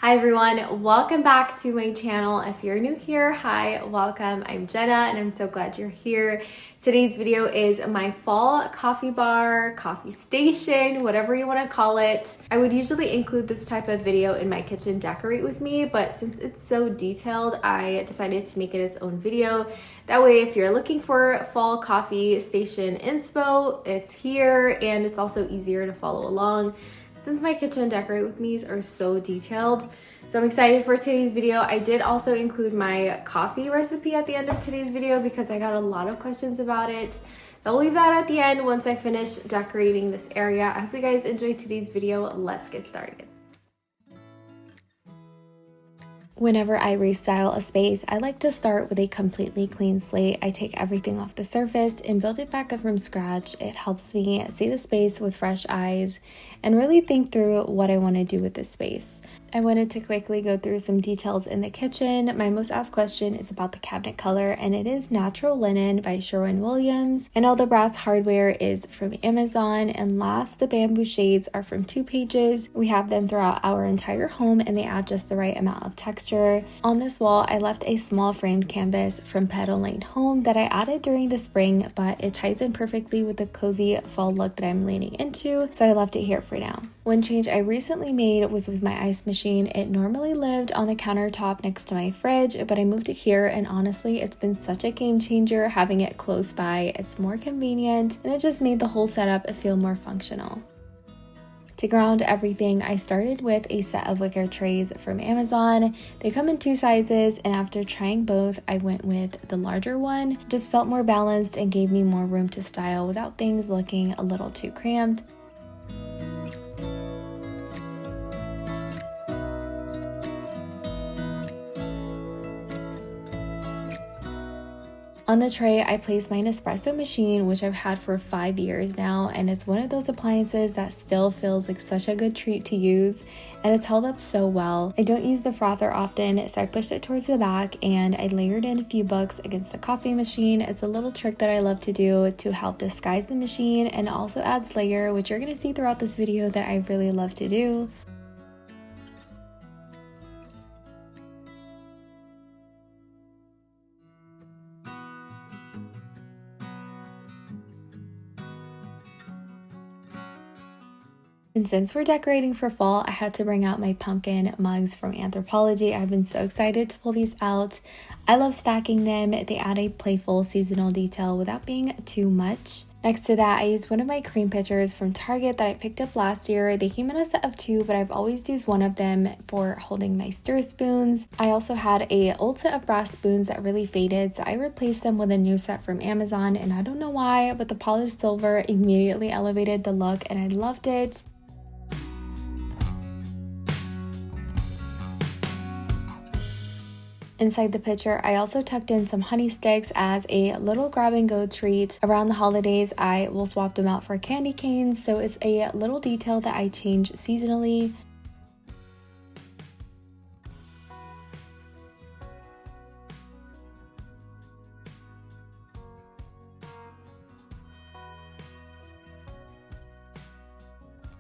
Hi everyone, welcome back to my channel. If you're new here, hi, welcome. I'm Jenna and I'm so glad you're here. Today's video is my fall coffee bar, coffee station, whatever you want to call it. I would usually include this type of video in my kitchen decorate with me, but since it's so detailed, I decided to make it its own video. That way, if you're looking for fall coffee station inspo, it's here and it's also easier to follow along since my kitchen decorate with me's are so detailed. So I'm excited for today's video. I did also include my coffee recipe at the end of today's video because I got a lot of questions about it. So I'll leave that at the end once I finish decorating this area. I hope you guys enjoyed today's video. Let's get started. Whenever I restyle a space, I like to start with a completely clean slate. I take everything off the surface and build it back up from scratch. It helps me see the space with fresh eyes and really think through what I want to do with this space. I wanted to quickly go through some details in the kitchen. My most asked question is about the cabinet color, and it is Natural Linen by Sherwin, and all the brass hardware is from Amazon. And last, the bamboo shades are from 2 Pages. We have them throughout our entire home and they add just the right amount of texture. On this wall, I left a small framed canvas from stylingnewdecor that I added during the spring, but it ties in perfectly with the cozy fall look that I'm leaning into, so I left it here for now. One change I recently made was with my ice machine. It normally lived on the countertop next to my fridge, but I moved it here, and honestly, it's been such a game changer having it close by. It's more convenient, and it just made the whole setup feel more functional. To ground everything, I started with a set of wicker trays from Amazon. They come in 2 sizes, and after trying both, I went with the larger one. It just felt more balanced and gave me more room to style without things looking a little too cramped. On the tray, I placed my Nespresso machine, which I've had for 5 years now, and it's one of those appliances that still feels like such a good treat to use, and it's held up so well. I don't use the frother often, so I pushed it towards the back and I layered in a few books against the coffee machine. It's a little trick that I love to do to help disguise the machine, and also adds layer, which you're going to see throughout this video that I really love to do. And since we're decorating for fall, I had to bring out my pumpkin mugs from Anthropologie. I've been so excited to pull these out. I love stacking them. They add a playful seasonal detail without being too much. Next to that, I used one of my cream pitchers from Target that I picked up last year. They came in a set of 2, but I've always used one of them for holding my stir spoons. I also had an old set of brass spoons that really faded, so I replaced them with a new set from Amazon, and I don't know why, but the polished silver immediately elevated the look and I loved it. Inside the pitcher, I also tucked in some honey sticks as a little grab-and-go treat. Around the holidays, I will swap them out for candy canes, so it's a little detail that I change seasonally.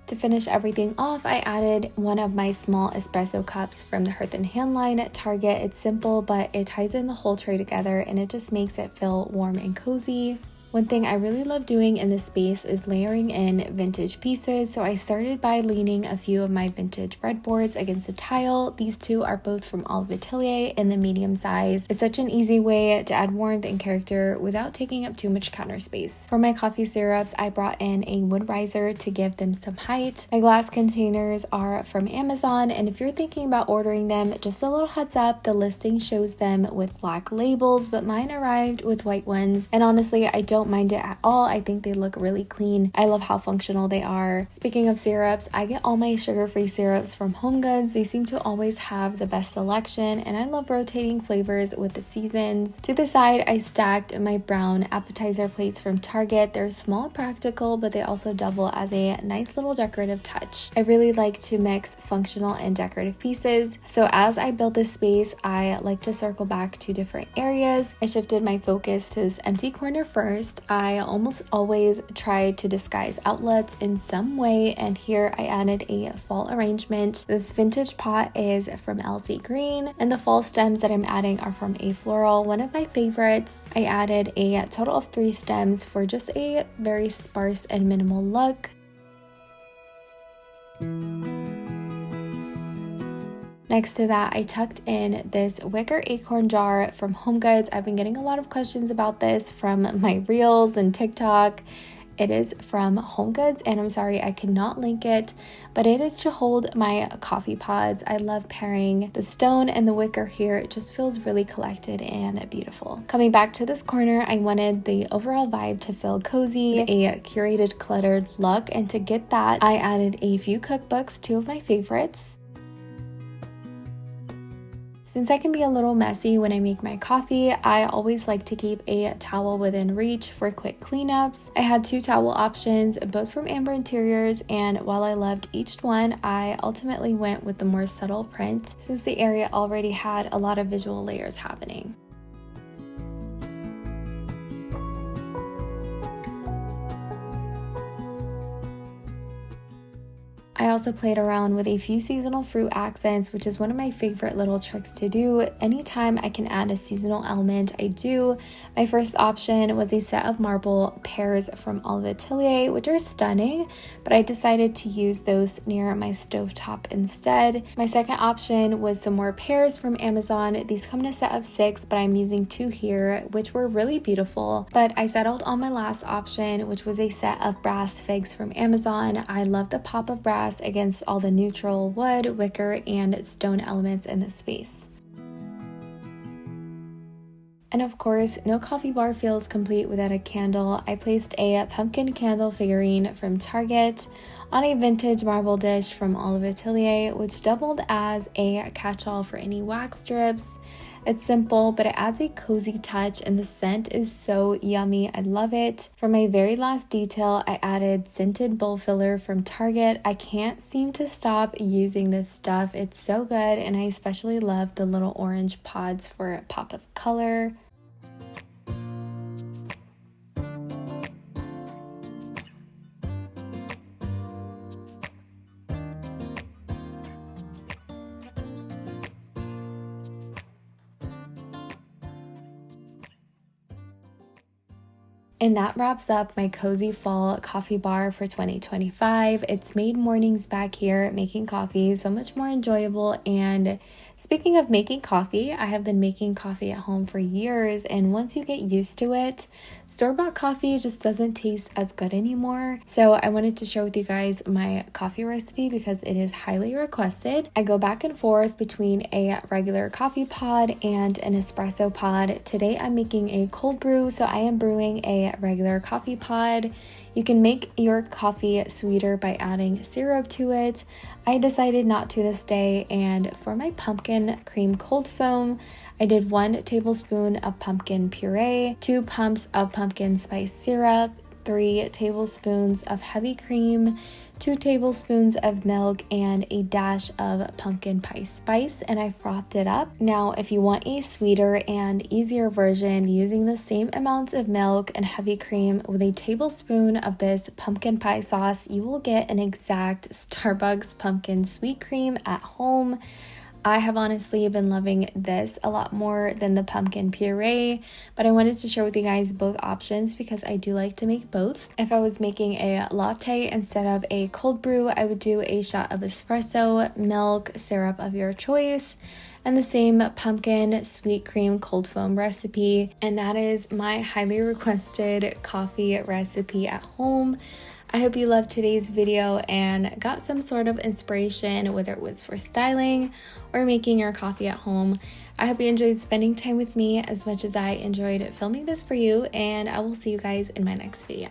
To finish everything off, I added one of my small espresso cups from the hearthandhand line at Target. It's simple, but it ties in the whole tray together and it just makes it feel warm and cozy. One thing I really love doing in this space is layering in vintage pieces, so I started by leaning a few of my vintage breadboards against the tile. These 2 are both from Olive Atelier in the medium size. It's such an easy way to add warmth and character without taking up too much counter space. For my coffee syrups, I brought in a wood riser to give them some height. My glass containers are from Amazon, and if you're thinking about ordering them, just a little heads up, the listing shows them with black labels, but mine arrived with white ones, and honestly, I don't mind it at all. I think they look really clean. I love how functional they are. Speaking of syrups, I get all my sugar-free syrups from HomeGoods. They seem to always have the best selection, and I love rotating flavors with the seasons. To the side, I stacked my brown appetizer plates from Target. They're small and practical, but they also double as a nice little decorative touch. I really like to mix functional and decorative pieces, so as I build this space, I like to circle back to different areas. I shifted my focus to this empty corner first, honest, I almost always try to disguise outlets in some way, and here I added a fall arrangement. This vintage pot is from LC Green, and the fall stems that I'm adding are from A Floral, one of my favorites. I added a total of 3 stems for just a very sparse and minimal look. Next to that, I tucked in this wicker acorn jar from HomeGoods. I've been getting a lot of questions about this from my reels and TikTok. It is from HomeGoods, and I'm sorry I cannot link it, but it is to hold my coffee pods. I love pairing the stone and the wicker here. It just feels really collected and beautiful. Coming back to this corner, I wanted the overall vibe to feel cozy, a curated cluttered look, and to get that, I added a few cookbooks, 2 of my favorites. Since I can be a little messy when I make my coffee, I always like to keep a towel within reach for quick cleanups. I had 2 towel options, both from Amber Interiors, and while I loved each one, I ultimately went with the more subtle print since the area already had a lot of visual layers happening. I also played around with a few seasonal fruit accents, which is one of my favorite little tricks to do. Anytime I can add a seasonal element, I do. My first option was a set of marble pears from Olive Atelier, which are stunning, but I decided to use those near my stovetop instead. My second option was some more pears from Amazon. These come in a set of 6, but I'm using 2 here, which were really beautiful. But I settled on my last option, which was a set of brass figs from Amazon. I love the pop of brass against all the neutral wood, wicker, and stone elements in this space. And of course, no coffee bar feels complete without a candle. I placed a pumpkin candle figurine from Target on a vintage marble dish from Olive Atelier, which doubled as a catch-all for any wax strips. It's simple, but it adds a cozy touch, and the scent is so yummy. I love it. For my very last detail, I added scented bowl filler from Target. I can't seem to stop using this stuff. It's so good, and I especially love the little orange pods for a pop of color. And that wraps up my cozy fall coffee bar for 2025. It's made mornings back here making coffee so much more enjoyable. And speaking of making coffee, I have been making coffee at home for years, and once you get used to it, store-bought coffee just doesn't taste as good anymore. So I wanted to share with you guys my coffee recipe because it is highly requested. I go back and forth between a regular coffee pod and an espresso pod. Today I'm making a cold brew, so I am brewing a regular coffee pod. You can make your coffee sweeter by adding syrup to it. I decided not to this day, and for my pumpkin cream cold foam, I did 1 tablespoon of pumpkin puree, 2 pumps of pumpkin spice syrup, 3 tablespoons of heavy cream, 2 tablespoons of milk, and a dash of pumpkin pie spice, and I frothed it up. Now, if you want a sweeter and easier version using the same amounts of milk and heavy cream with a tablespoon of this pumpkin pie sauce, you will get an exact Starbucks pumpkin sweet cream at home. I have honestly been loving this a lot more than the pumpkin puree, but I wanted to share with you guys both options because I do like to make both. If I was making a latte instead of a cold brew, I would do a shot of espresso, milk, syrup of your choice, and the same pumpkin sweet cream cold foam recipe. And that is my highly requested coffee recipe at home. I hope you loved today's video and got some sort of inspiration, whether it was for styling or making your coffee at home. I hope you enjoyed spending time with me as much as I enjoyed filming this for you, and I will see you guys in my next video.